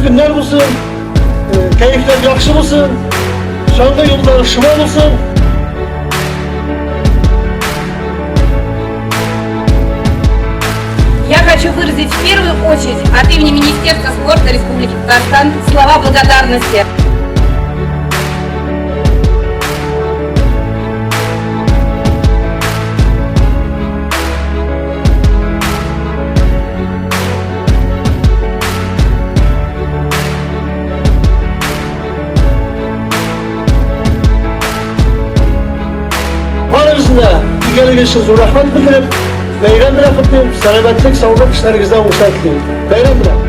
günler olsun, keyifler yaxşı olsun, şanlı yolları şımal olsun. Я хочу выразить в первую очередь от имени Министерства спорта Республики Татарстан слова благодарности. Barışında ilgili geçiniz rahmet dilerim. Bayram bırakıp selametlik, sağlık işlerinizden uğraşmak dilerim. Bayram bırak.